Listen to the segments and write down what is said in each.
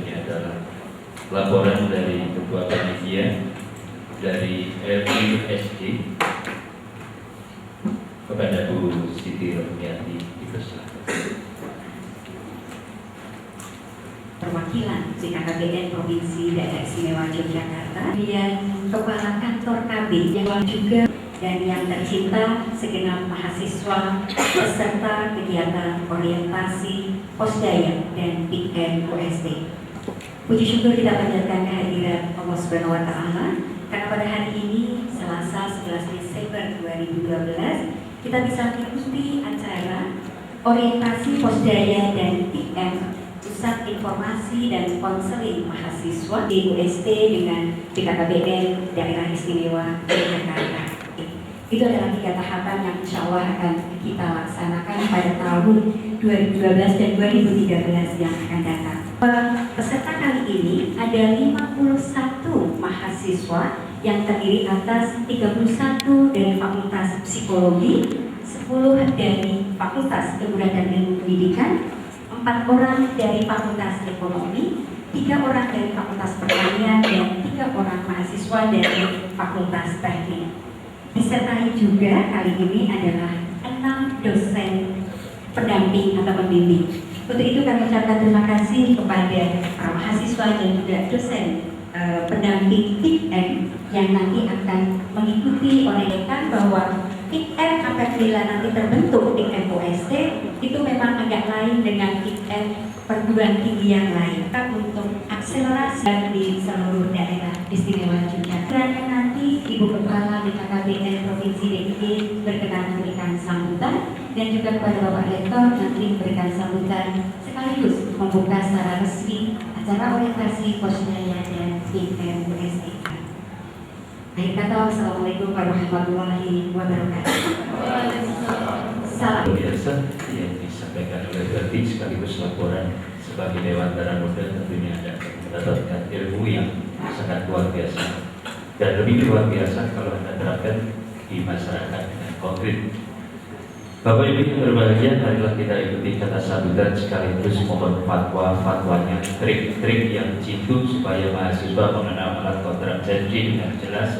ini adalah laporan dari Ketua Panitia dari LUSD kepada Bu Siti Rohmiati dipersilakan. Perwakilan BKKBN Provinsi Daerah Istimewa Yogyakarta, kemudian Kepala Kantor KB yang juga, dan yang tercinta segenap mahasiswa peserta kegiatan orientasi Posdaya dan PIKN USD. Puji syukur kita panjatkan kehadiran Allah Subhanahu wa Ta'ala karena pada hari ini Selasa 11 Desember 2012 kita bisa mengikuti acara orientasi Posdaya dan PIKN Pusat Informasi dan Konseling Mahasiswa di USD dengan BKKBN Daerah Istimewa Yogyakarta. Itu adalah 3 tahapan yang insya Allah akan kita laksanakan pada tahun 2012 dan 2013 yang akan datang. Peserta kali ini ada 51 mahasiswa yang terdiri atas 31 dari Fakultas Psikologi, 10 dari Fakultas Keguruan dan Ilmu Pendidikan, 4 orang dari Fakultas Ekonomi, 3 orang dari Fakultas Pertanian, dan 3 orang mahasiswa dari Fakultas Teknik. Disertai juga kali ini adalah 6 dosen pendamping atau pembimbing. Untuk itu kami ucapkan terima kasih kepada para mahasiswa dan juga dosen pendamping PIKN yang nanti akan mengikuti orientasi bahwa PIKN apabila nanti terbentuk PIKN USD itu memang agak lain dengan PIKN perguruan tinggi yang lain untuk akselerasi di seluruh daerah istimewa Yogyakarta. Dan nanti Ibu Kepala BKKBN Provinsi DIY berkenan memberikan sambutan dan juga kepada Bapak Rektor nanti memberikan sambutan sekaligus membuka secara resmi acara orientasi Posdaya dan PIKN USD. Akhir kata, wassalamualaikum warahmatullahi wabarakatuh. Salam Biasa yang disampaikan oleh Berti sekaligus laporan sebagai Dewan Darah Muda tentunya ada mendapatkan ilmu yang sangat luar biasa dan lebih luar biasa kalau Anda terapkan di masyarakat dengan konkret. Bapak Ibu yang berbahagia, marilah kita ikuti kata sambutan sekaligus mohon fatwanya, trik-trik yang jitu supaya mahasiswa mengenal alat kontrasepsi dengan jelas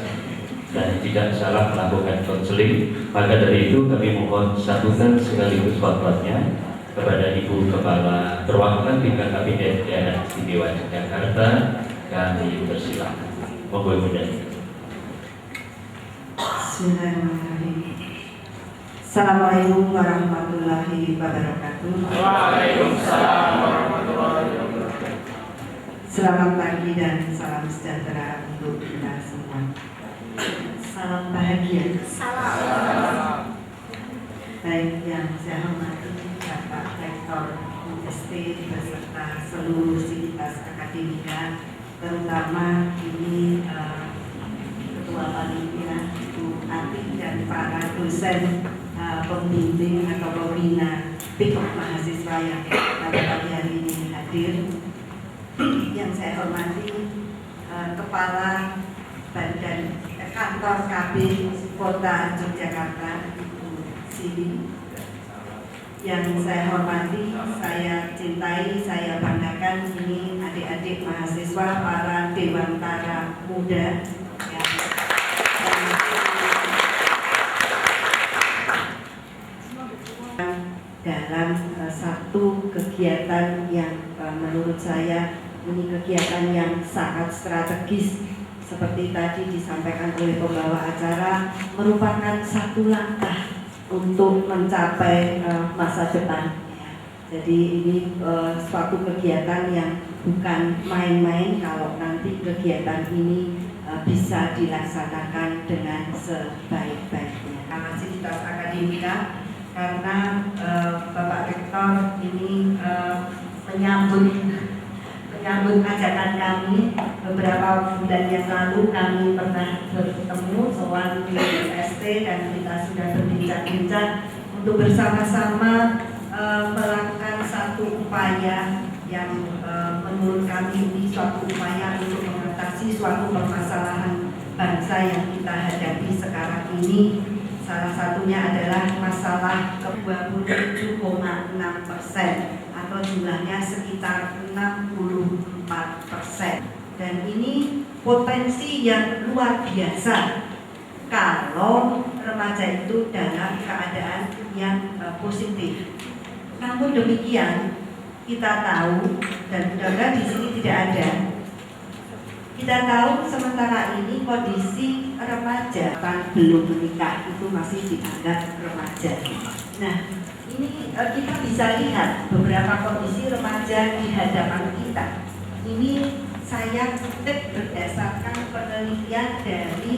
dan tidak salah melakukan konseling. Maka dari itu kami mohon sambutan sekaligus fatwanya kepada Ibu Kepala Perwakilan BKKBN Daerah Istimewa Yogyakarta. Kami persilakan. Monggo Ibu Dani. Bismillahirrahmanirrahim. Assalamualaikum warahmatullahi wabarakatuh. Waalaikumsalam warahmatullahi wabarakatuh. Selamat pagi dan salam sejahtera untuk kita semua. Salam bahagia. Salam. Baik yang saya hormati Bapak Rektor UST beserta seluruh sivitas akademika, terutama ini Ketua Panitia Ibu Ati dan para dosen pembimbing atau pembina PIKN mahasiswa yang pada pagi hari ini hadir. Yang saya hormati Kepala Badan Kantor KB Kota Yogyakarta Ibu Siti. Yang saya hormati, saya cintai, saya banggakan ini adik-adik mahasiswa para dewantara muda yang dalam satu kegiatan yang menurut saya ini kegiatan yang sangat strategis seperti tadi disampaikan oleh pembawa acara, merupakan satu langkah untuk mencapai masa depan. Jadi ini suatu kegiatan yang bukan main-main kalau nanti kegiatan ini bisa dilaksanakan dengan sebaik-baiknya. Fasilitas akademika karena Bapak Rektor ini menyambut ajakan kami beberapa bulan yang lalu. Kami pernah bertemu soal di UST dan kita sudah berbincang-bincang untuk bersama-sama melakukan satu upaya yang menurut kami ini suatu upaya untuk mengatasi suatu permasalahan bangsa yang kita hadapi sekarang ini. Salah satunya adalah masalah 27,6% atau jumlahnya sekitar 64 Dan ini potensi yang luar biasa kalau remaja itu dalam keadaan yang positif. Namun demikian, kita tahu, dan mudah-mudahan di sini tidak ada, kita tahu sementara ini kondisi remaja kan belum menikah itu masih dianggap remaja. Nah, ini kita bisa lihat beberapa kondisi remaja di hadapan kita. Ini saya kutip berdasarkan penelitian dari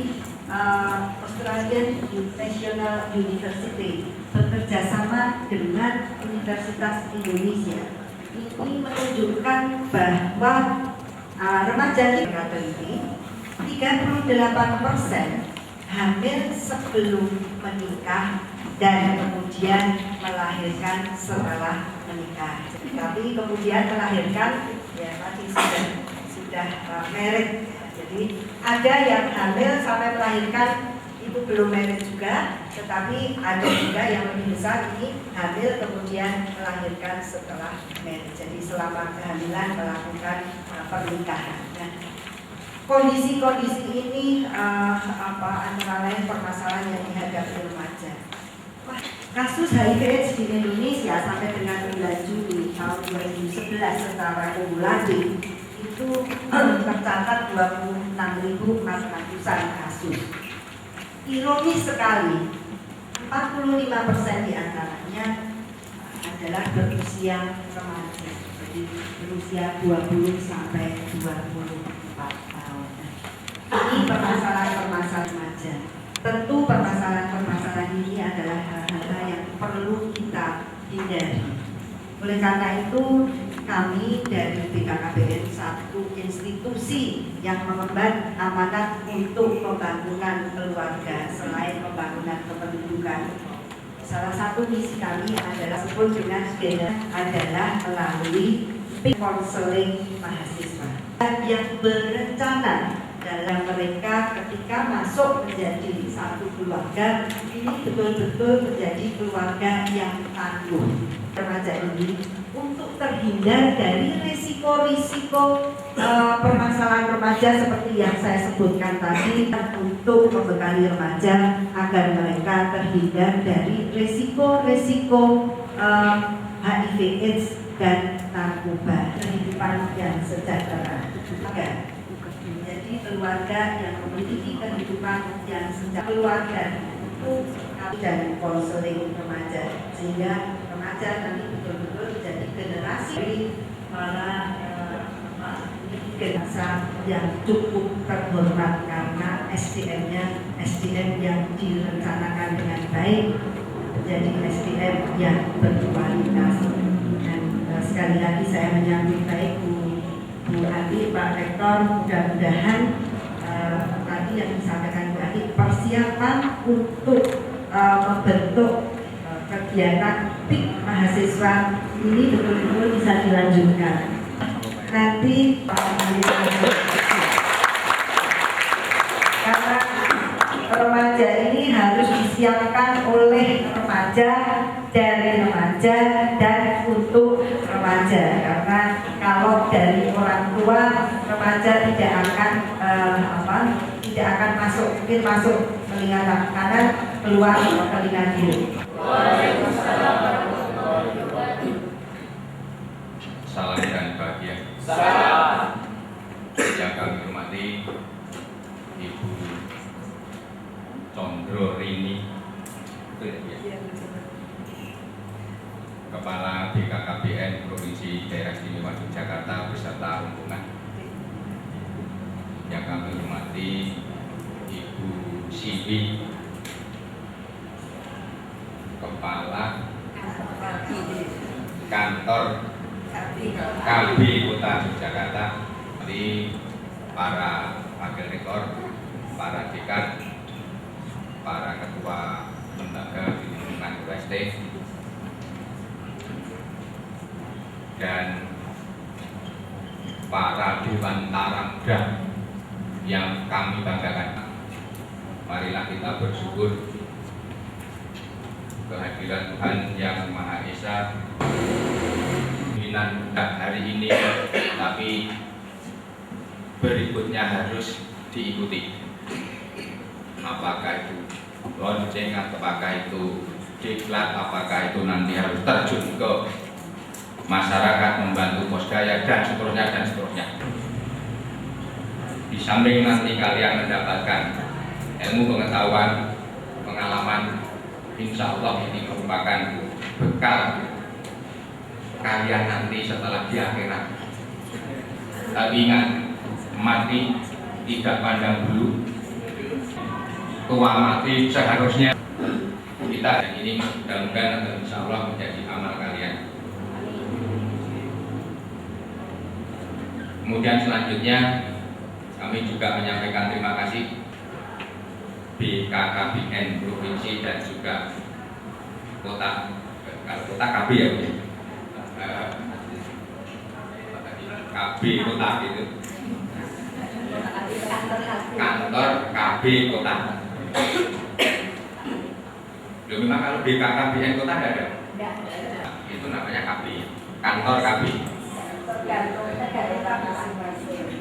Australian National University bekerjasama dengan Universitas Indonesia. Ini menunjukkan bahwa remaja kita ini 38% hamil sebelum menikah dan kemudian melahirkan setelah menikah. Tapi kemudian melahirkan ya tadi sudah married. Jadi ada yang hamil sampai melahirkan itu belum married juga, tetapi ada juga yang lebih besar ini hamil kemudian melahirkan setelah married. Jadi selama kehamilan melakukan pernikahan. Nah, kondisi-kondisi ini antara lain permasalahan yang dihadapi remaja. Kasus HIV/AIDS di Indonesia sampai dengan bulan Juni tahun 2011 secara kumulatif itu tercatat 26.400-an kasus. Ironis sekali, 45% diantaranya adalah berusia remaja, jadi berusia 20 sampai 24 tahun. Ini permasalahan-permasalahan remaja. Tentu permasalahan-permasalahan ini adalah hal-hal yang perlu kita hindari. Oleh karena itu, kami dari BKKBN, satu institusi yang mengemban amanat untuk pembangunan keluarga selain pembangunan kependudukan. Salah satu misi kami adalah sebut dengan adalah melalui konseling mahasiswa yang berencana dalam mereka ketika masuk menjadi satu keluarga ini betul-betul menjadi keluarga yang tangguh. Remaja ini untuk terhindar dari risiko-risiko permasalahan remaja seperti yang saya sebutkan tadi, untuk membekali remaja agar mereka terhindar dari risiko-risiko HIV/AIDS dan narkoba, kehidupan yang sejahtera. Jadi keluarga yang memiliki kehidupan yang sejahtera, keluarga itu dan konseling remaja, sehingga remaja nanti betul-betul menjadi generasi para generasi yang cukup terhormat karena SDM-nya SDM yang direncanakan dengan baik, menjadi SDM yang berkualitas. Dan sekali lagi saya menyambut baik Bu Adi, Pak Rektor, mudah-mudahan tadi yang disampaikan Bu Adi, persiapan untuk membentuk kegiatan PIK mahasiswa ini betul-betul bisa dilanjutkan. Nanti karena remaja ini harus disiapkan oleh remaja, dari remaja dan untuk remaja, karena kalau dari orang tua remaja tidak akan masuk, mungkin masuk telinga kanan, keluar telinga kiri. Salam dan bahagia. Salam. Yang kami hormati Ibu Condro Rini, Kepala BKKBN Provinsi Daerah Istimewa Yogyakarta beserta rombongan. Yang kami hormati Ibu Siwi, Kepala Kantor KB Kota Yogyakarta, di para wakil rektor, para dekan, para ketua lembaga bimbingan UST, dan para dewan tarangga yang kami banggakan. Marilah kita bersyukur kehadiran Tuhan Yang Maha Esa. Pimpinan hari ini, tapi berikutnya harus diikuti. Apakah itu lonceng, apakah itu diklat, apakah itu nanti harus terjun ke masyarakat membantu Posdaya dan seterusnya dan seterusnya. Di samping nanti kalian mendapatkan ilmu pengetahuan, pengalaman, insya Allah ini merupakan bekal kalian nanti setelah di akhirat. Tapi ingat, mati tidak pandang bulu. Tua mati seharusnya kita dan ini mudah-mudahan atau insya Allah menjadi amal kalian. Kemudian selanjutnya kami juga menyampaikan terima kasih BKKBN Provinsi dan juga kota KB ya, KB kota gitu, kantor KB kota. Loh, memang kalau BKKBN kota tidak ada? Itu namanya KB, kantor KB.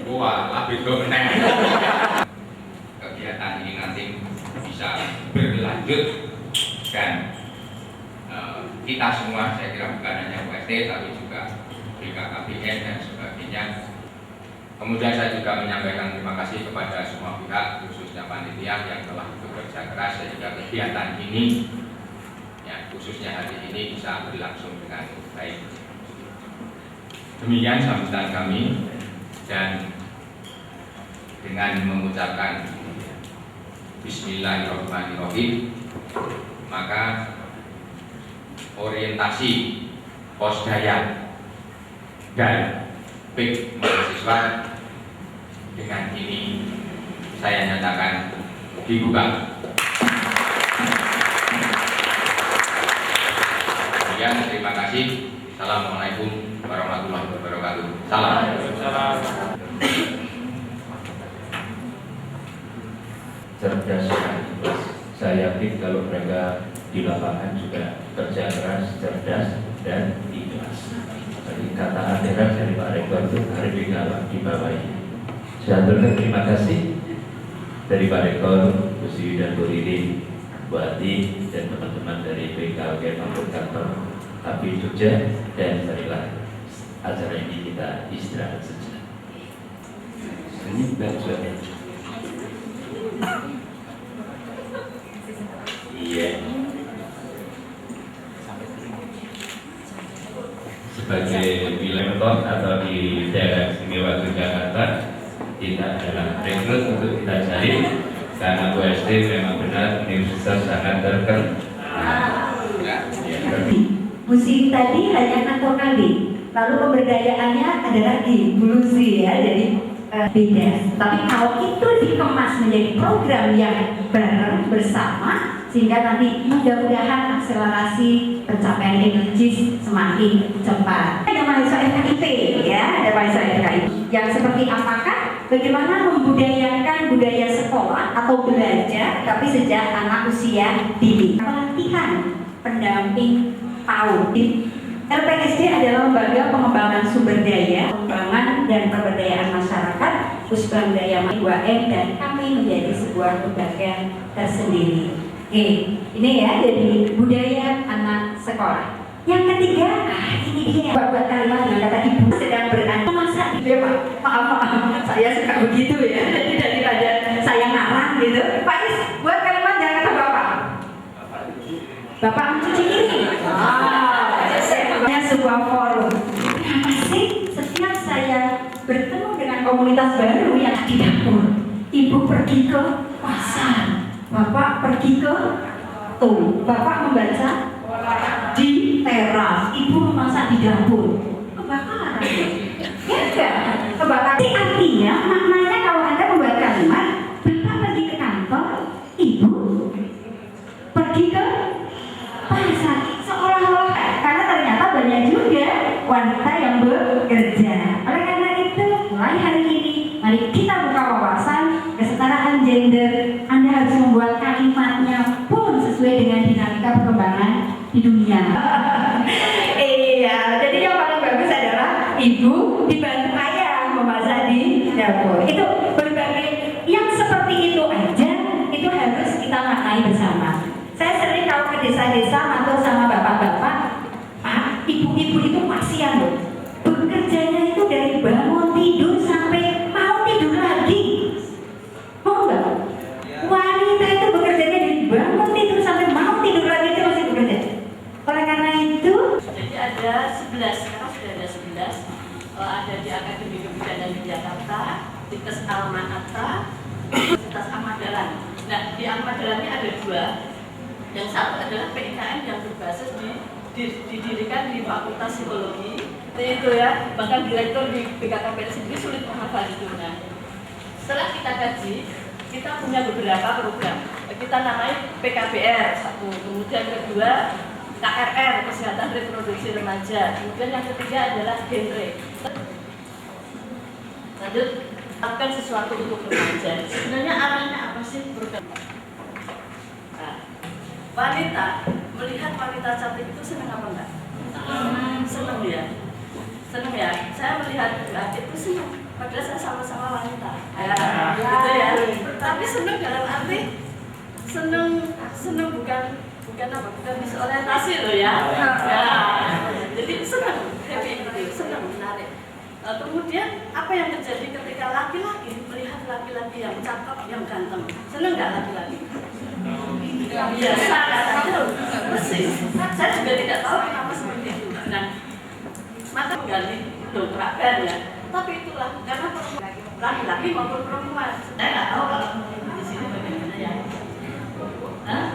Wah, lebih dominan. Kegiatan ini nanti bisa berlanjut dan kita semua, saya kira bukan hanya UST tapi juga BKKBN dan sebagainya. Kemudian saya juga menyampaikan terima kasih kepada semua pihak, khususnya panitia yang telah bekerja keras sehingga kegiatan ini, ya, khususnya hari ini bisa berlangsung dengan baik. Demikian sambutan kami, dan dengan mengucapkan Bismillahirrahmanirrahim, maka orientasi Posdaya dan PIK mahasiswa dengan ini saya nyatakan dibuka. Sekian, terima kasih. Assalamualaikum warahmatullahi wabarakatuh. Salam. Cerdas dan ikhlas. Saya yakin kalau mereka di lapangan juga kerja keras, cerdas dan ikhlas. Jadi kata akhirat dari Pak Rektor itu harus dibawahi. Saya aturkan terima kasih dari Pak Rektor, Bu Siwi dan Bu Lili, Bu Ati dan teman-teman dari BKKBN maupun kantor KB Jogja, dan marilah acara ini kita istirahat saja. Ini bukan suara. Iya. Sebagai wilayah atau di daerah istimewa Yogyakarta, kita adalah rekrut untuk kita cari karena UST memang benar universitas sangat terkenal. Musik tadi hanya kantor KB, lalu pemberdayaannya ada lagi Bulusi ya, jadi beda. Tapi kalau itu dikemas menjadi program yang bareng bersama, sehingga nanti mudah-mudahan akselerasi pencapaian energis semakin cepat. Ada mahasiswa FKIP ya, ada mahasiswa FKIP yang seperti apakah? Bagaimana membudayakan budaya sekolah atau belajar, tapi sejak anak usia dini. Pelatihan pendamping PAUD. LPSD adalah lembaga pengembangan sumber daya, pengembangan dan pemberdayaan masyarakat, Pusbang Daya 2M, dan kami menjadi sebuah lembaga tersendiri. Oke, ini ya jadi budaya anak sekolah. Yang ketiga, ini dia buat kalimat dengan kata ibu sedang berani masa ibu ya Pak, maaf saya suka begitu ya, jadi daripada saya ngarang gitu. Pak Is, buat kalimat dengan kata Bapak mencuci piring. Saya sebuah forum. Kenapa sih setiap saya bertemu dengan komunitas baru yang di dapur, ibu pergi ke pasar, bapak pergi ke bapak membaca di teras, ibu memasak di dapur. Kebakaran. Ya enggak? Kebakaran. Artinya maknanya kalau Anda membuat kalimat, bapak pergi ke kantor, ibu pergi ke pasar, seolah-olah karena ternyata banyak juga wanita yang bekerja. Oleh karena itu, mulai hari ini mari kita buka wawasan kesetaraan gender. Anda harus membuat kalimatnya pun sesuai dengan dinamika perkembangan di dunia. Iya, jadi yang paling bagus adalah ibu dibantu ayah memasak di dapur. Itu berbagai yang seperti itu aja itu harus kita maknai bersama. Saya sering kalau ke desa-desa atau sama bapak-bapak, Pak, ibu-ibu itu kasihan loh. Bekerjanya itu dari bangun tidur sampai mau tidur lagi. Mau nggak? Wanita itu bekerjanya dari bangun tidur sampai mau tidur lagi itu masih bekerja. Oleh karena itu, jadi ada 11, sekarang sudah ada 11, ada di Akademi Kebidanan di Jakarta, di Tes Almanata, Universitas Ahmad Dahlan. Nah, di Ahmad Dahlan ini ada 2. Yang satu adalah PIKN yang berbasis didirikan di Fakultas Psikologi. Itu ya, bahkan direktur di BKKBN sendiri sulit menghafal itu. Nah, setelah kita kaji, kita punya beberapa program. Kita namai PKBR 1, kemudian kedua KRR, Kesehatan Reproduksi Remaja. Kemudian yang ketiga adalah genre. Lanjut, lakukan sesuatu untuk remaja. Sebenarnya arahnya apa sih program? Nah, wanita, melihat wanita cantik itu senang apa enggak? Senang ya. Senang ya. Saya melihat itu senang. Padahal saya sama-sama wanita. Ya, gitu ya. Tapi senang dalam arti senang bukan apa, bukan disorientasi loh ya. Ya. Jadi senang, happy gitu, senang, menarik. Kemudian apa yang terjadi ketika laki-laki melihat laki-laki yang cakep, yang ganteng? Senang nggak laki-laki? Biasa katanya, persis. Saya juga tidak tahu kenapa seperti itu. Nah, maka menggali dongkrakkan ya. Tapi itulah karena laki-laki maupun perempuan. Saya nggak tahu kalau di sini bagaimana ya. Hah?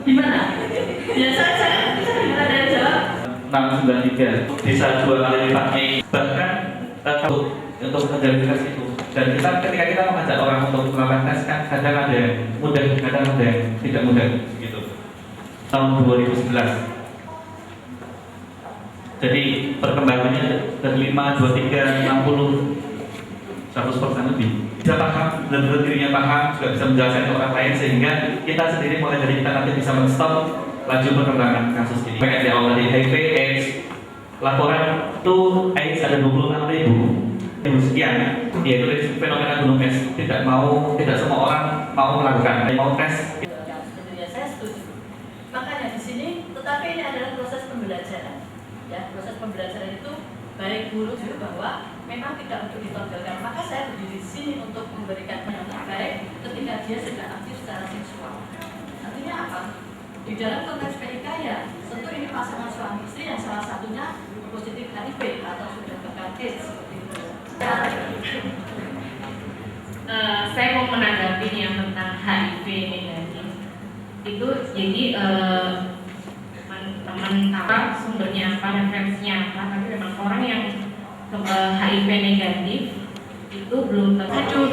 Gimana? Ya saya gimana dari jawab? 693 bisa 2 kali lipatnya, bahkan untuk menjadikan itu. Dan ketika kita mengajak orang untuk melakukan tes, kan kadang ada yang mudah, kadang ada yang tidak mudah gitu. Tahun 2011. Jadi perkembangannya dari 5, 23, 60, 100% lebih. Bisa paham, benar-benar dirinya paham, juga bisa menjelaskan ke orang lain, sehingga kita sendiri mulai dari kita nanti bisa men-stop laju perkembangan kasus ini. Banyak yang awal dari HIV, AIDS, laporan itu AIDS ada 26.000 sekian, yaitu fenomena gunung es. Tidak semua orang mau melakukan, mau tes. Ya, saya setuju. Makanya di sini, tetapi ini adalah proses pembelajaran. Ya, proses pembelajaran itu baik guru juga bahwa memang tidak untuk ditonjolkan. Maka saya berdiri di sini untuk memberikan yang terbaik ketika dia sedang aktif secara seksual. Artinya apa? Di dalam konteks PIK ya, tentu ini pasangan suami istri yang salah satunya positif HIV atau sudah terkena AIDS seperti itu. Saya mau menanggapi yang tentang HIV negatif. Itu jadi teman apa sumbernya apa, referensinya apa, tapi memang orang yang HIV negatif itu belum tentu. Aduh,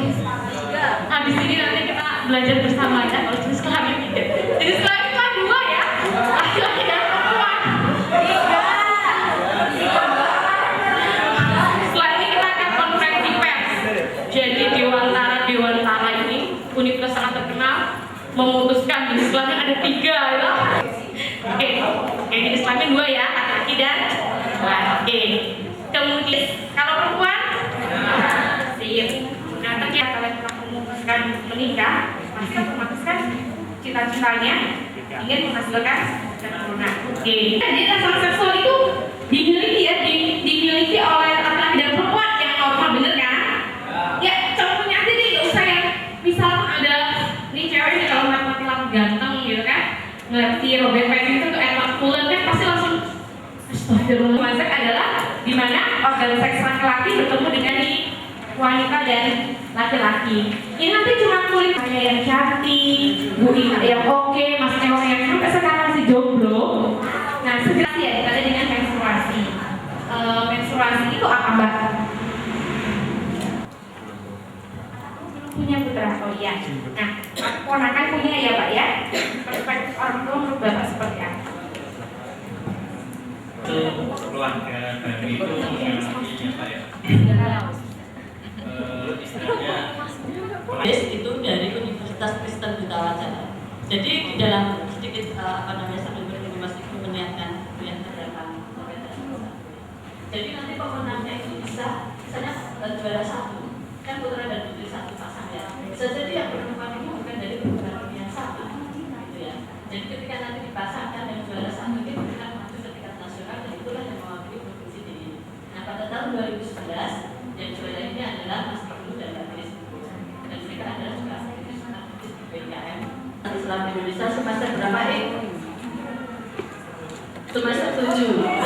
habis ini nanti kita belajar bersama ya kalau jenis kelamin. Jadi kelamin itu 2 ya, laki-laki dan perempuan. 3. Setelah ini kita akan konferensi pers. Jadi Dewantara ini universitas sangat terkenal memutuskan jenis kelamin ada 3 ya. Oke, jenis kelamin 2 ya, laki-laki dan laki. Kemudian kalau perempuan, sip. Nah, ternyata kalian telah memutuskan menikah, pasti otomatis kan cita-citanya ingin menghasilkan keturunan. Oke. Jadi rasa seksual itu dimiliki oleh laki-laki dan perempuan yang normal, bener kan? Ya, contohnya aja deh, nggak usah yang misal ada nih cewek nih kalau ngeliat laki-laki ganteng gitu kan, ngeliat si Robert Pattinson itu tuh enak pulen kan pasti langsung astagfirullah. Masak adalah dimana organ seks laki-laki bertemu dengan wanita dan laki-laki. Ini nanti cuma kulit saya yang cantik, Bu yang oke, Mas Ewa yang sampai sekarang masih jomblo. Nah, segera ya kita ada dengan menstruasi. Menstruasi itu apa, Mbak? Punya putra, oh iya. Nah, ponakan punya ya, Pak ya. Perspektif orang tua menurut Bapak seperti apa? Keluarga dari itu mengalami apa ya? Istilahnya itu dari Universitas Kristen Duta Wacana. Jadi di dalam sedikit sambil berhenti Mas Ibu menyiapkan beberapa. Jadi nanti pemenangnya itu bisa misalnya juara 1 kan putra dan putri satu pasangan. Bisa jadi yang perempuan ini bukan dari perguruan yang sama, gitu ya. Jadi ketika nanti dipasangkan yang juara satu ini berhak maju ke tingkat nasional dan itulah yang mewakili provinsi ini. Nah pada tahun 2011 yang juara ini adalah Mas Ibnu dan Mbak Grace dan mereka adalah juga aktivis BKM Islam Indonesia semester berapa ini? Semester 7.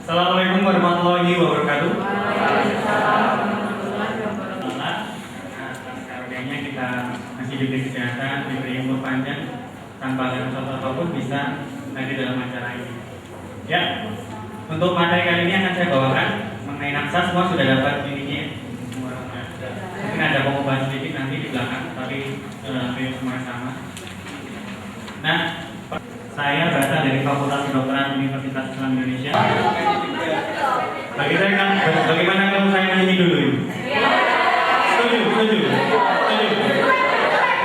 Assalamualaikum warahmatullahi wabarakatuh. Karenanya kita masih diberi kesehatan, diberi umur panjang, tanpa ada sesuatu apapun bisa hadir dalam acara ini. Ya, untuk materi kali ini akan saya bawakan mengenai naksa. Semua sudah dapat ininya. Mungkin ada pengubahan sedikit nanti di belakang, tapi semua sama. Nah, saya berasal dari Fakultas Kedokteran Universitas Islam Indonesia. Bagi saya kan, bagaimana kalau saya nyanyi dulu? Setuju.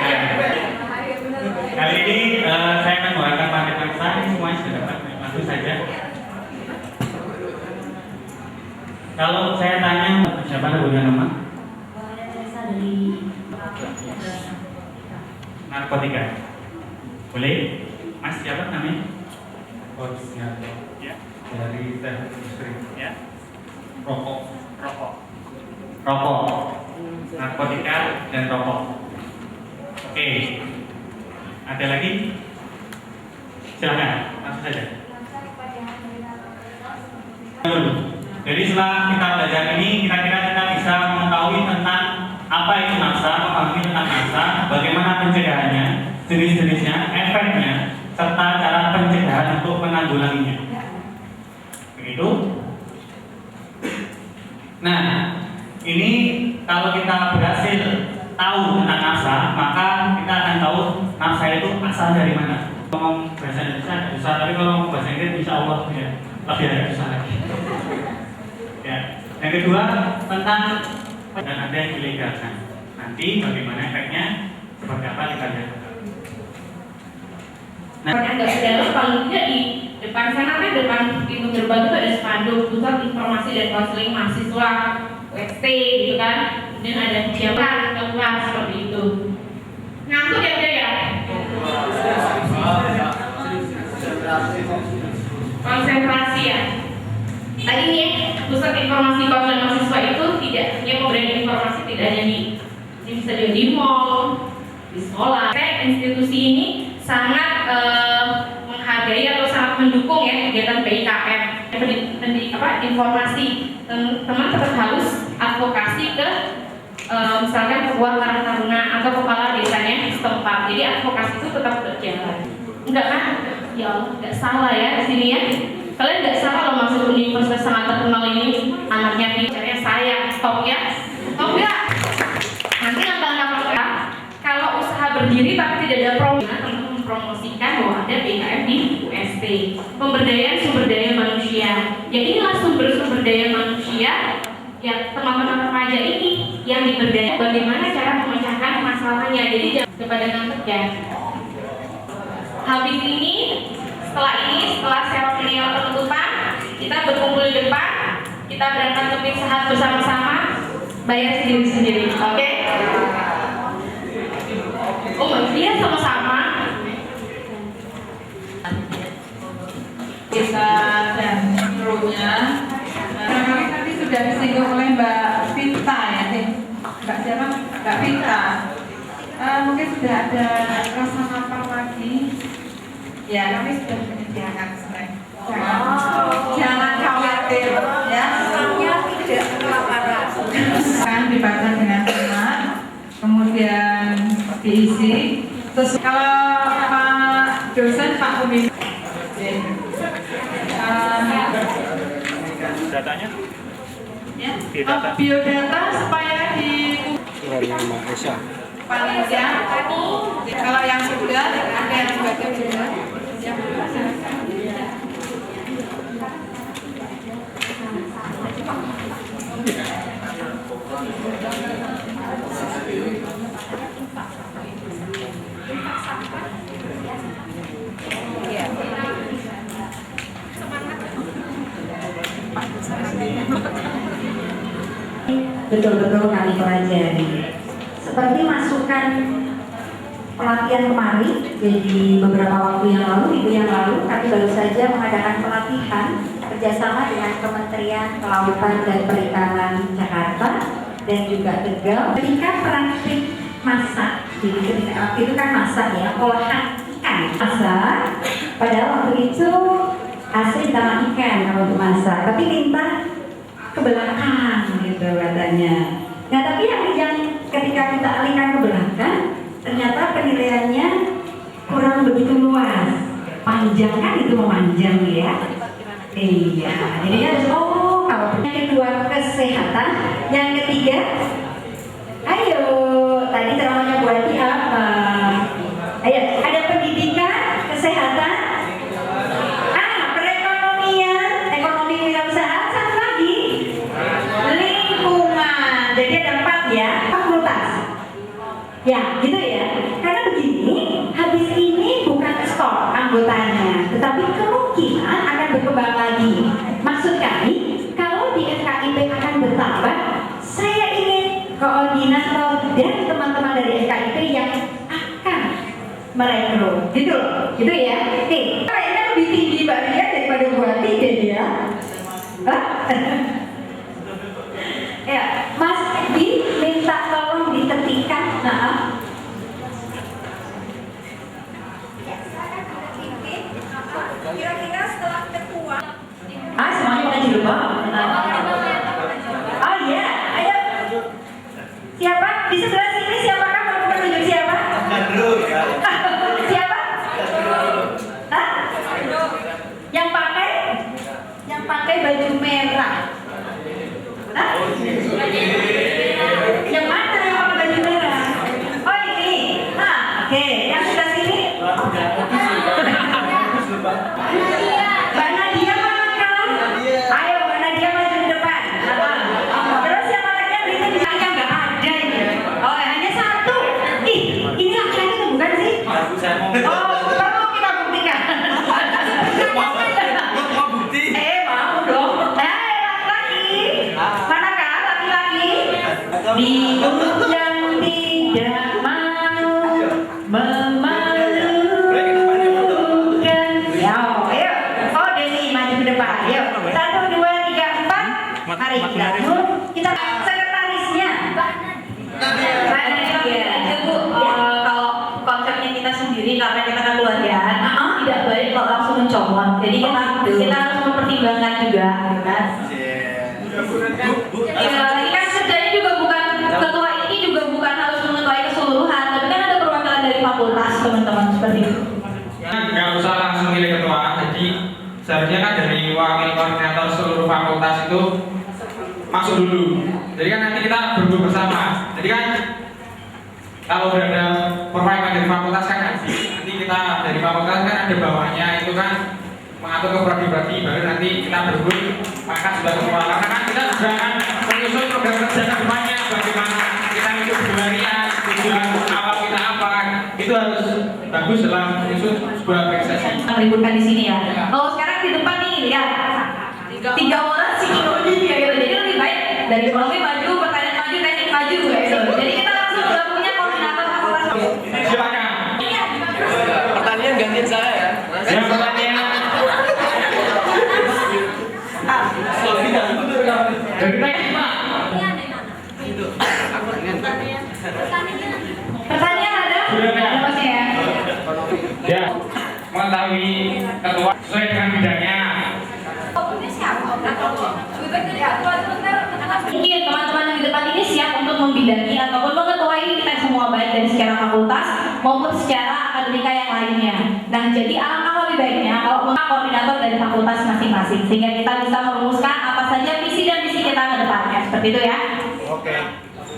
Ya. Kali ini saya akan membawakan materi naksa. Ini semuanya sudah dapat, langsung saja. Kalau saya tanya, siapa yang punya nama? Narkotika. Boleh? Mas siapa namanya? Siapa? Ya. Dari teknik industri. Ya. Rokok. Narkotika dan rokok. Oke. Ada lagi? Silakan, langsung saja. Jadi setelah kita belajar ini, kira-kira kita bisa mengetahui tentang apa itu naksa, memahami tentang naksa, bagaimana pencegahannya, jenis-jenisnya, efeknya, serta cara pencegahan untuk menanggulanginya. Begitu. Nah, ini kalau kita berhasil tahu tentang naksa, maka kita akan tahu naksa itu asal dari mana. Ngomong bahasa Indonesia agak susah, tapi kalau ngomong bahasa Inggris insya Allah ya lebih agak susah lagi. Ya. Yang kedua tentang dan ada yang dilegalkan. Nanti bagaimana efeknya, seperti apa kita lihat. Nah, agak dalam paling tidak di depan sana kan depan pintu gerbang itu ada spanduk pusat informasi dan konseling mahasiswa UST gitu kan, kemudian ada kegiatan kelas seperti itu. Ngantuk ya udah ya? Konsentrasi ya. Tadi nih pusat informasi konseling mahasiswa itu tidak hanya pemberian informasi, tidak hanya ini bisa di mall, di sekolah. Institusi ini sangat menghargai atau sangat mendukung ya kegiatan BIKM. Informasi teman tetap harus advokasi ke misalkan ketua Karang Taruna atau kepala desanya setempat. Jadi advokasi itu tetap berjalan. Enggak kan? Ya Allah, enggak salah ya di sini ya. Kalian enggak salah kalau masuk universitas sangat terkenal ini anaknya bicaranya saya stop ya. Stop ya. Nanti langkah-langkah kalau usaha berdiri tapi tidak ada promosi, mempromosikan bahwa ada BKM di UST. Pemberdayaan sumber daya manusia. Ya inilah sumber daya manusia ya teman-teman remaja ini yang diberdaya. Bagaimana cara memecahkan masalahnya. Jadi jangan kepada ngantuk ya. Habis ini, setelah seremonial penutupan, kita berkumpul di depan, kita berangkat ke Pizza Hut bersama-sama, bayar sendiri-sendiri, oke? Oh, iya sama-sama. Kita dan krunya, kami tadi sudah disinggung oleh Mbak Vita ya, Mbak siapa? Mbak Vita. Mungkin sudah ada rasa lapar lagi. Ya, kami sudah menyediakan snack. Jangan khawatir ya. Orangnya tidak kelaparan. Kan dibaca dengan tenang, kemudian diisi. Terus kalau Pak dosen Pak Umi, Datanya? ya, biodata supaya di panitia. Kalau yang sudah ada yang sebagai juga. Yang belum silakan. betul-betul kami pelajari. Seperti masukan pelatihan kemarin, jadi beberapa waktu yang lalu, minggu yang lalu, kami baru saja mengadakan pelatihan kerjasama dengan Kementerian Kelautan dan Perikanan Jakarta dan juga Tegal. Ketika praktik masak, jadi ketika itu kan masak ya, olahan ikan masak. Padahal waktu itu asli utama ikan kalau untuk masak, tapi minta ke belakang gitu katanya. Nah tapi yang ketika kita alihkan ke belakang, ternyata penilaiannya kurang begitu luas. Panjang kan itu memanjang ya. Iya, jadi harus kalau yang kedua kesehatan, yang ketiga, ayo tadi ceramahnya Bu Adi apa? Ayo ada pendidikan, kesehatan, perekonomian, ekonomi wirausaha, satu lagi lingkungan. Jadi ada 4 ya, fakultas. Ya, gitu ya. Karena begini, habis ini bukan stop anggotanya, tetapi kemungkinan akan berkembang lagi. Maksud kami, kalau di FKIP akan bertambah, saya ingin koordinator dan teman-teman dari FKIP yang akan merekrut, gitu ya. Oke, kayaknya lebih tinggi Mbak Ria daripada Bu Ati deh ya. Ya, Mas Edi minta tolong diketikkan. Kira-kira setelah ketua Semuanya pakai jilbab. Oh iya, ayo. Siapa? Di sebelah sini siapakah mau menunjuk siapa? Siapa? Hah? Yang pakai baju merah. Hah? Yang mana yang pakai baju merah? Oh ini. Oke. Yang sebelah sini. Mbak Nadia mana kan? Ayo Mbak Nadia maju ke depan. Terus yang lainnya yang nggak ada ini. Oh hanya satu. Ini laki-laki itu bukan sih? Perlu kita buktikan. Mau bukti? Mau dong. Laki-laki. Manakah laki-laki? Diundang tidak mau memalukan. Ayo. Oh Denny maju ke depan. Ayo. 1, 2, 3, 4. Mari kita dulu. Kita sekretarisnya. Kalau konsepnya kita sendiri karena kita kan keluargaan, tidak baik kalau langsung mencomot. Jadi kita harus mempertimbangkan juga, kan? Ini kan kerjanya juga bukan ketua ini juga bukan harus mengetuai keseluruhan, tapi kan ada perwakilan dari fakultas teman-teman seperti itu. Nggak usah langsung milih ketua, jadi seharusnya kan dari wakil koordinator seluruh fakultas itu masuk dulu. Jadi kan nanti kita berdua bersama. Jadi kan kalau udah ada perwakilan dari fakultas kan nanti kita dari fakultas kan ada bawahnya itu kan mengatur ke prodi-prodi, baru nanti kita berdua maka sudah semua. Karena kan kita juga akan menyusun program kerja ke depannya, bagaimana kita hidup berharian, tujuan awal kita apa, itu harus bagus dalam menyusun sebuah organisasi. Meributkan di sini ya. Kalau sekarang di depan nih lihat 3 orang psikologi ya gitu. Jadi lebih baik dari ekonomi maju, pertanian maju, teknik maju gitu. Jadi kita langsung udah punya koordinator fakultas. Silakan. Pertanian gantiin saya ya. Yang pertanian. Dari teknik Pak. Pertanian ada? Ada pasti ya. Ya, mengetahui ketua sesuai dengan bidangnya. Mungkin teman-teman yang di depan ini siap untuk membidangi ataupun mengetuai kita semua baik dari secara fakultas maupun secara akademika yang lainnya. Nah, jadi alangkah lebih baiknya kalau koordinator dari fakultas masing-masing sehingga kita bisa merumuskan apa saja visi dan misi kita ke depannya. Seperti itu ya. Oke.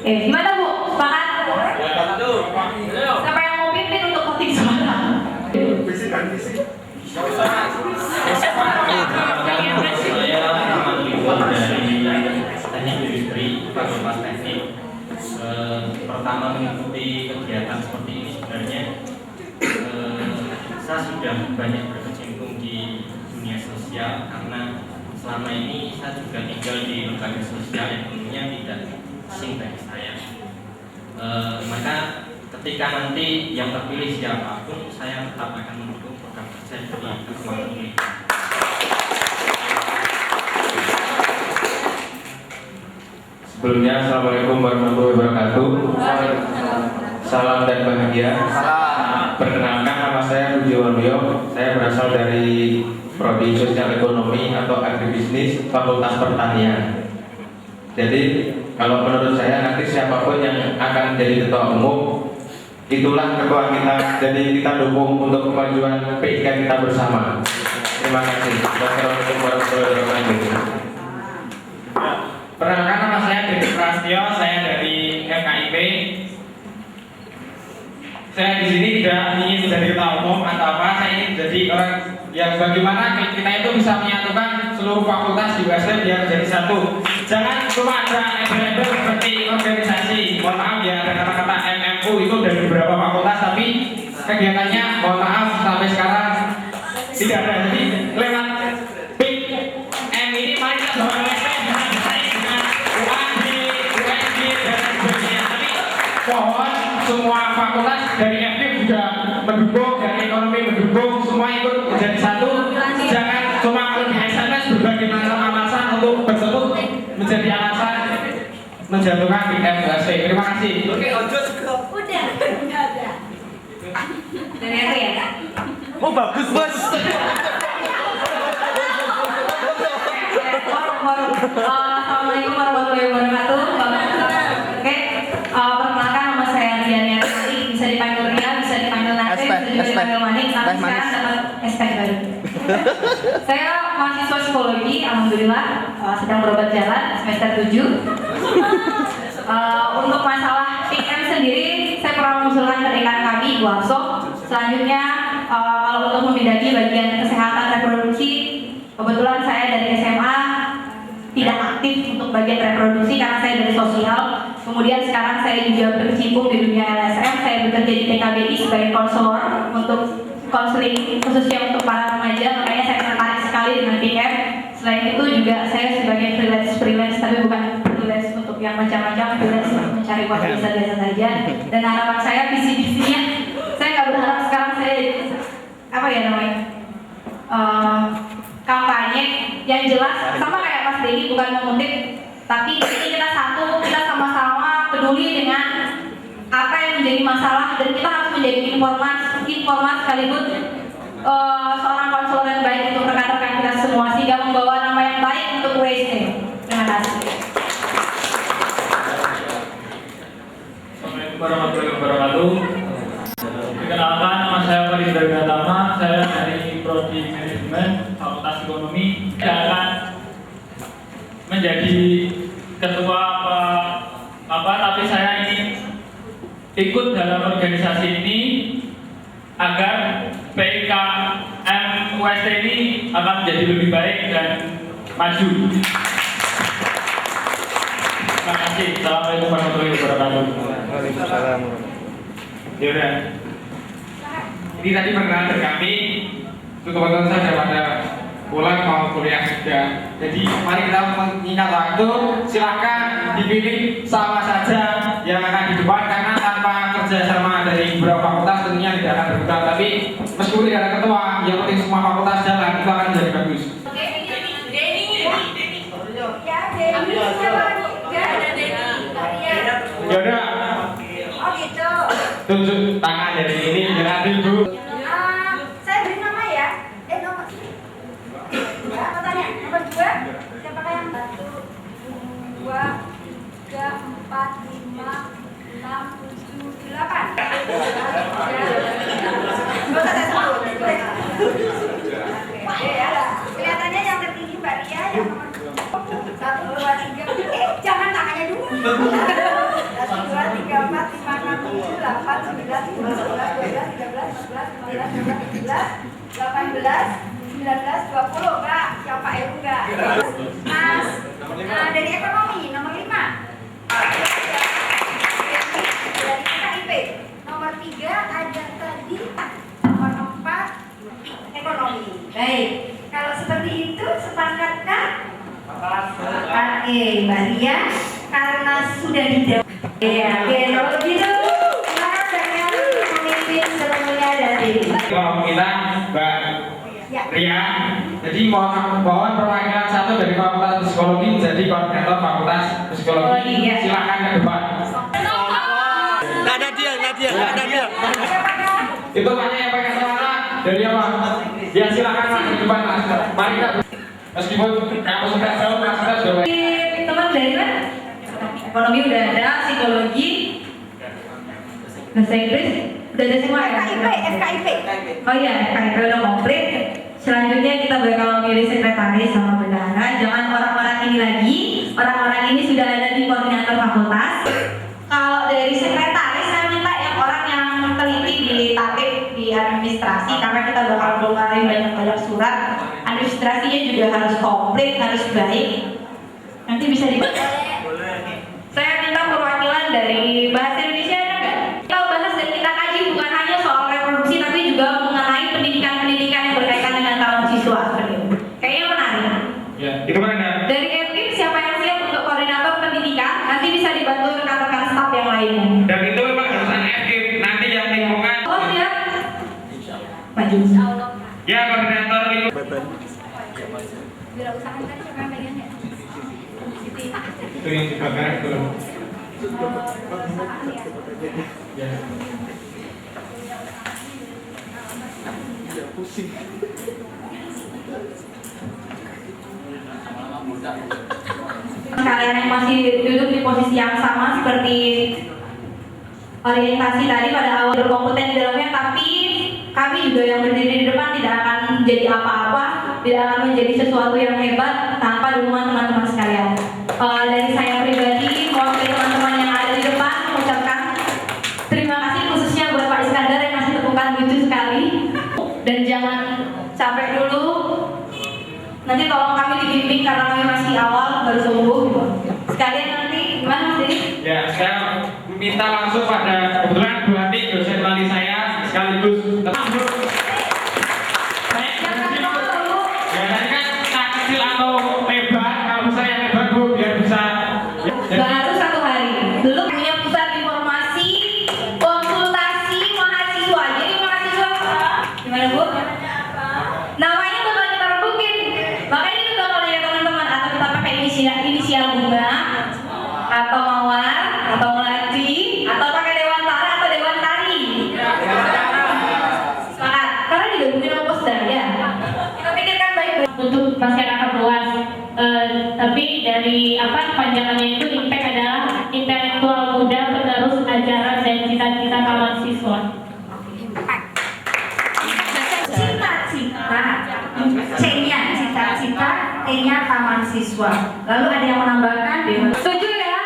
Gimana Bu? Sepakat? Siapa yang mau pimpin untuk voting suara? Visi dan misi. Saya dari industri Fakultas Teknik. Pertama mengikuti kegiatan seperti ini sebenarnya saya sudah banyak berkecimpung di dunia sosial karena selama ini saya juga tinggal di lembaga sosial yang tentunya tidak asing bagi saya. Maka ketika nanti yang terpilih siapapun, saya tetap akan mendukung program kerja dari Keuangan Pulih. Sebelumnya, Assalamualaikum warahmatullahi wabarakatuh. Salam dan bahagia. Perkenalkan, nama saya Budi Waluyo. Saya berasal dari Prodi Sosial Ekonomi atau Agribisnis Fakultas Pertanian. Jadi, kalau menurut saya nanti siapapun yang akan jadi ketua umum, itulah ketua kita. Jadi kita dukung untuk kemajuan PIK kita bersama. Terima kasih. Wassalamualaikum warahmatullahi wabarakatuh. Perkenalkan, nama saya Dedi Prastio, saya dari FKIP. Saya di sini tidak ingin menjadi ketua umum atau apa, saya ingin jadi orang yang bagaimana kita itu bisa menyatukan seluruh fakultas di USM biar menjadi satu. Jangan cuma ada embel-embel seperti organisasi. Mohon maaf ya, ada kata-kata MMU itu dari beberapa fakultas, tapi kegiatannya mohon maaf sampai sekarang tidak ada. Jadi lewat PIK M ini mari kita sama USM dengan baik dengan UAD, USG dan sebagainya. Tapi mohon semua fakultas dari FIP juga mendukung, dari ekonomi mendukung, semua ikut menjadi satu. Jangan cuma kalau di SMS berbagai macam alasan untuk bersebut menjadi alasan menjatuhkan PMUSP. Terima kasih. Oke, ojo juga. Udah, enggak ada. Dari aku ya? Oh bagus bos. Assalamualaikum warahmatullahi wabarakatuh. Oke, perkenalkan nama saya Rian Yati, bisa dipanggil Ria, bisa dipanggil Nate, bisa juga dipanggil Manik, tapi sekarang dapat SPK baru. Saya mahasiswa psikologi, alhamdulillah sedang berobat jalan semester 7. Untuk masalah PIM sendiri, saya pernah mengusulkan ke rekan kami, Bu Hafso. Selanjutnya, kalau untuk membidani bagian kesehatan reproduksi, kebetulan saya dari SMA tidak aktif untuk bagian reproduksi karena saya dari sosial. Kemudian sekarang saya juga berkecimpung di dunia LSM. Saya bekerja di TKBI sebagai konselor untuk konseling khususnya untuk para remaja. Makanya saya tertarik sekali dengan PIM. Selain itu juga saya sebagai freelance, tapi bukan freelance untuk yang macam-macam, freelance untuk mencari uang biasa-biasa saja. Dan harapan saya visi-visinya, saya nggak berharap sekarang saya apa ya namanya kampanye yang jelas sama kayak Mas Denny, bukan mengutip, tapi ini kita satu, kita sama-sama peduli dengan apa yang menjadi masalah dan kita harus menjadi informan sekaligus seorang konselor yang baik untuk rekan-rekan kita semua sehingga membawa nama yang baik untuk UST. Terima kasih. Assalamualaikum warahmatullahi wabarakatuh. Perkenalkan, nama saya Faridar Gatama, saya dari Prodi Manajemen Fakultas Ekonomi. Saya akan menjadi ketua apa, tapi saya ingin ikut dalam organisasi ini agar PIKM UST ini akan menjadi lebih baik dan maju. Terima kasih. Assalamualaikum warahmatullahi wabarakatuh. Waalaikumsalam. Yaudah. Ini tadi perkenalan dari kami. Itu kebetulan saja pada pulang mau kuliah juga. Jadi mari kita mengingat waktu. Silakan dipilih sama saja yang akan di depan karena tanpa kerjasama dari beberapa fakultas tentunya tidak akan berkembang. Tapi meskipun tidak ada ketua, yang penting semua fakultas jalan itu akan menjadi bagus. Yaudah. Oh gitu. Tunjuk tangan dari ini jangan ibu. Saya beri nama ya. Nomor. Ya, tanya. Nomor 2. Siapakah yang 1, 2, 3, 4, 5, 6, 7, 8. Oke ya. Kelihatannya yang tertinggi Mbak Ria yang nomor 1, 2, 3. Jangan tangannya dulu. 1, 2, 3, 4, 5, 6, 7, 8, 9, 10, 11, 12, 13, 14, 15, 16, 17, 18, 19, 20. Kak, siapa Eru enggak? Mas, dari ekonomi nomor 5. Dari KIP nomor 3 ada tadi, nomor 4 ekonomi. Baik, kalau seperti itu sepakatkah Oke, Mbak Ria, karena sudah dijawab. Ya, oke, kalau begitu, silakan dengan pemimpin seluruhnya dari Kalau kita Mbak Ria, jadi mohon perwakilan satu dari Fakultas Psikologi jadi koordinator Fakultas Psikologi. Silakan ke depan. Nadia. Itu banyak yang pakai celana dari apa? Ya silakan Mas ke depan Mas. Mari kita. Meskipun kamu sudah tahu Mas sudah. Teman dari mana? Ekonomi udah ada, psikologi, bahasa Inggris udah ada semua ya? FKIP. Oh iya, FKIP udah komplit. Selanjutnya kita bakal milih sekretaris sama bendahara. Jangan orang-orang ini lagi. Orang-orang ini sudah ada di koordinator fakultas. Kalau dari sekretaris saya minta yang orang yang teliti di tatip di administrasi, karena kita bakal ngeluarin banyak surat. Administrasinya juga harus komplit, harus baik. Nanti bisa dibaca. Saya minta perwakilan dari bahasa Indonesia ada nggak? Kita bahas dan kita kaji bukan hanya soal reproduksi, tapi juga mengenai pendidikan-pendidikan yang berkaitan dengan calon siswa. Kayaknya menarik. Ya, itu mana? Dari FKIP siapa yang siap untuk koordinator pendidikan? Nanti bisa dibantu rekan-rekan staf yang lainnya. Dan itu memang harus FKIP. Nanti yang lingkungan. Oh siap? Maju. Ya, koordinator lingkungan. Wirausahaan kan siapa yang pegang ya? Itu yang dibakar itu. Ya. Kalian yang masih duduk di posisi yang sama seperti orientasi tadi pada awal berkompeten di dalamnya, tapi kami juga yang berdiri di depan tidak akan menjadi apa-apa, tidak akan menjadi sesuatu yang hebat tanpa dukungan teman-teman sekalian. Dari saya pribadi, mewakili teman-teman yang ada di depan, mengucapkan terima kasih khususnya buat Pak Iskandar yang masih tepukan lucu sekali. Dan jangan capek dulu. Nanti tolong kami dibimbing karena kami masih awal baru sembuh. Sekalian nanti gimana Mas Dedi? Ya, saya minta langsung pada kebetulan Bu Hati dosen wali saya sekaligus ya tadi kan tak kecil atau lebar, kalau saya lebar Bu biar bisa Baru 1 hari, belum punya pusat informasi konsultasi mahasiswa. Jadi mahasiswa gimana Bu? Namanya bakal kita rembukin. Makanya itu kalau ya teman-teman, atau kita pakai inisial bunga atau mawar atau melati atau pakai dewan tara atau dewan tari. Semangat, karena digabungin sama posdar ya. Kita pikirkan baik-baik untuk masyarakat luas. Tapi dari kepanjangannya itu impact adalah intelektual muda penerus ajaran dan cita-cita kawan siswa. Cita-cita, C-nya cita-cita, T-nya taman siswa. Lalu ada yang menambahkan? Setuju ya?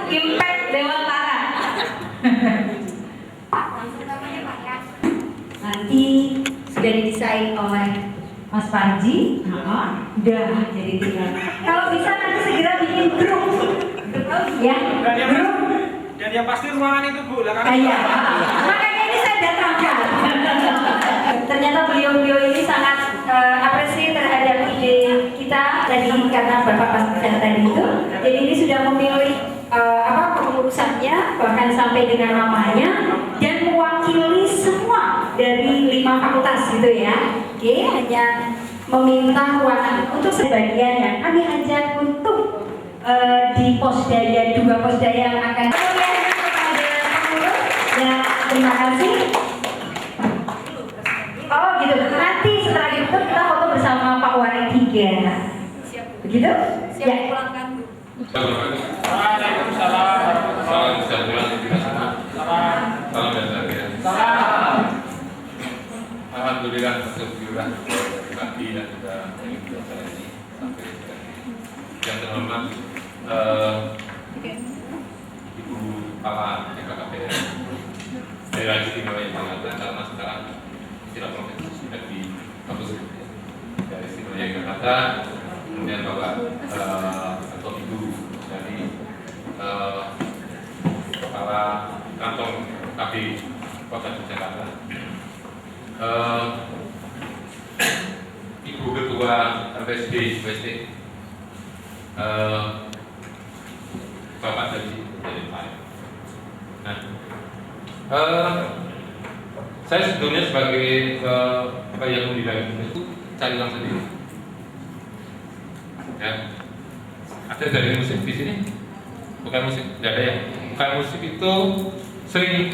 Impact Dewan Tara. Nanti sudah didesain oleh Mas Panji, udah jadi tinggal. Kalau bisa nanti segera bikin grup, ya, grup. dan yang pasti ruangan itu Bu lah kan. Iya, makanya ini saya datangkan. Ternyata beliau-beliau ini sangat apresiasi terhadap ide kita tadi karena Bapak Pasca tadi itu. Jadi ini sudah memilih pengurusannya bahkan sampai dengan namanya dan mewakili semua dari 5 fakultas gitu ya. Oke, hanya meminta ruangan untuk sebagian yang kami ajak untuk di Posdaya 2 Posdaya yang akan ya, terima kasih. Oh gitu, nanti setelah itu kita foto bersama Pak Wari 3. Begitu? Siap Ya. dipulangkan Bu. Waalaikumsalam. Salam sejahtera kita semua. Salam sejahtera. Alhamdulillah, alhamdulillah. Pagi dan juga acara ini sampai yang terhormat Ibu Kepala DKKPN Daerah Istimewa Yogyakarta, karena sekarang istilah profesi sudah di kampus Daerah Istimewa Yogyakarta, kemudian Bapak atau Ibu dari Kepala Kantong KB Kota Yogyakarta, Ibu Ketua RPSD, Bapak dari Pak. Nah, saya sebetulnya sebagai yang membidangi itu cari uang sendiri. Ya, ada dari musik di sini, bukan musik, tidak ada ya. Bukan musik itu sering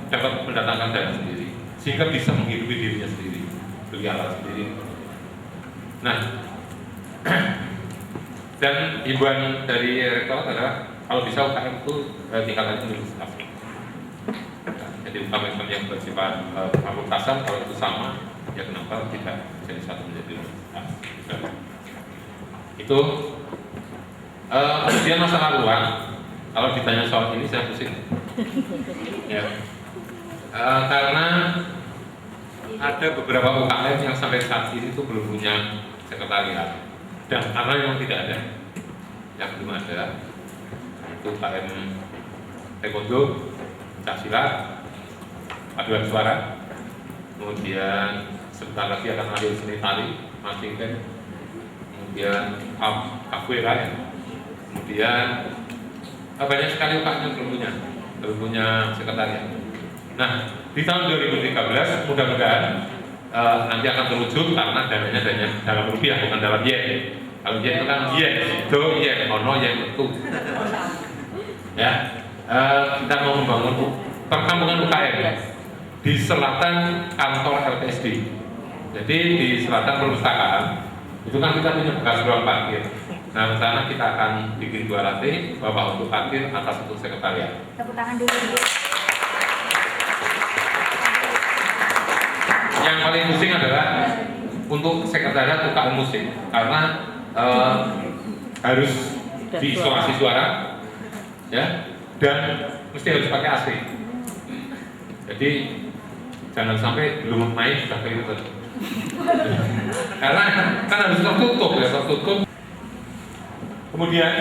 dapat mendatangkan dana sendiri, sehingga bisa menghidupi dirinya sendiri, beli alat sendiri. Nah, dan himbauan dari rektor adalah kalau bisa UKM itu tingkatkan universitas. Jadi UKM yang bersifat fakultasan kalau itu sama, ya kenapa tidak jadi satu menjadi universitas? Itu kemudian masalah uang. Kalau ditanya soal ini saya pusing. Ya. Karena ada beberapa UKM yang sampai saat ini itu belum punya sekretariat. Dan karena memang tidak ada, yang belum ada, itu UKM Taekwondo, Pencaksilat, paduan suara, kemudian sebentar lagi akan ada seni tari, masingkan, kemudian capoeira, ya. Kemudian banyak sekali UKM yang belum punya sekretariat. Nah, di tahun 2013 mudah-mudahan nanti akan terwujud karena dananya dalam rupiah bukan dalam yen. Kalau yen itu kan yen, itu yen, ono yen itu. Ya, kita mau membangun perkampungan UKM di selatan kantor LPSD. Jadi di selatan perpustakaan itu kan kita punya bekas ruang parkir. Nah, di sana kita akan bikin 2 lantai, bawah untuk parkir, atas untuk sekretariat. Tepuk tangan dulu. Yang paling pusing adalah untuk sekretariat UKM musik karena harus diisolasi suara, ya, dan mesti harus pakai AC. Jadi jangan sampai belum main sudah keringet. Karena kan harus tertutup ya, tertutup. Kemudian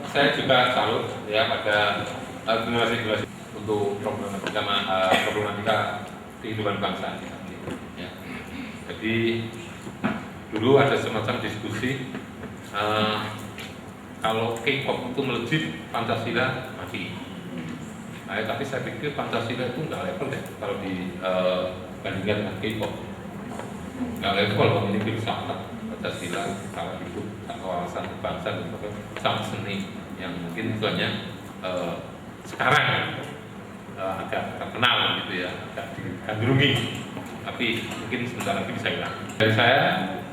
saya juga salut ya pada generasi-generasi untuk problematika kehidupan bangsa. Ya. Jadi dulu ada semacam diskusi kalau K-pop itu melejit, Pancasila mati. Nah, tapi saya pikir Pancasila itu nggak level deh kalau dibandingkan dengan K-pop. Nggak level kalau ini filsafat Pancasila, cara hidup, wawasan bangsa dan sama seni yang mungkin itu hanya sekarang agak terkenal gitu ya, agak digandrungi, tapi mungkin sebentar lagi bisa hilang. Dari saya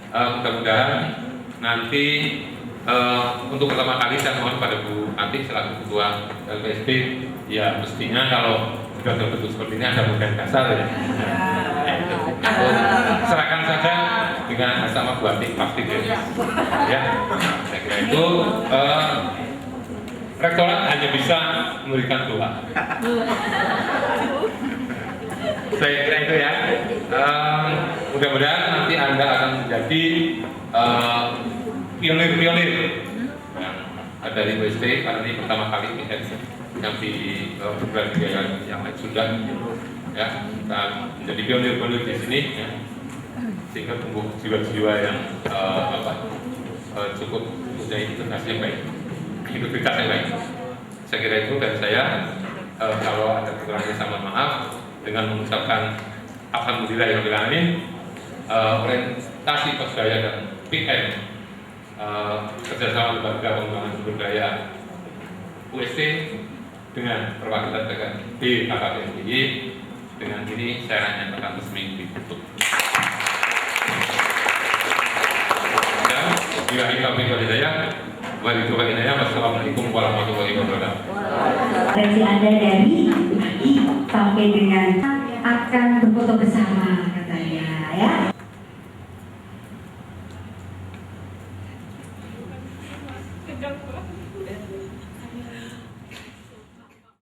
mudah-mudahan nanti untuk pertama kali saya mohon pada Bu Ati selaku Ketua LPSD, ya mestinya kalau sudah terbentuk seperti ini ada modal dasar ya. Serahkan saja dengan sama Bu Ati pasti ya. Saya kira itu rektorat hanya bisa memberikan doa. Saya kira itu ya. Mudah-mudahan nanti Anda akan menjadi pionir-pionir dari USD karena ini pertama kali yang di program biaya yang lain sudah ya, kita menjadi pionir-pionir di sini ya, sehingga tumbuh jiwa-jiwa yang cukup punya integrasi yang baik, integritas yang baik. Saya kira itu dari saya. Kalau ada kekurangan sama maaf dengan mengucapkan alhamdulillahirabbil alamin. Orientasi Persebaya dan PM kerjasama lembaga pengembangan sumber daya UST dengan perwakilan BKKBNPY. Dengan ini saya nyatakan resmi ditutup. Dan billahi taufiq wal hidayah. Wassalamualaikum warahmatullahi wabarakatuh. Referensi Anda dari pagi sampai dengan akan berfoto bersama katanya ya.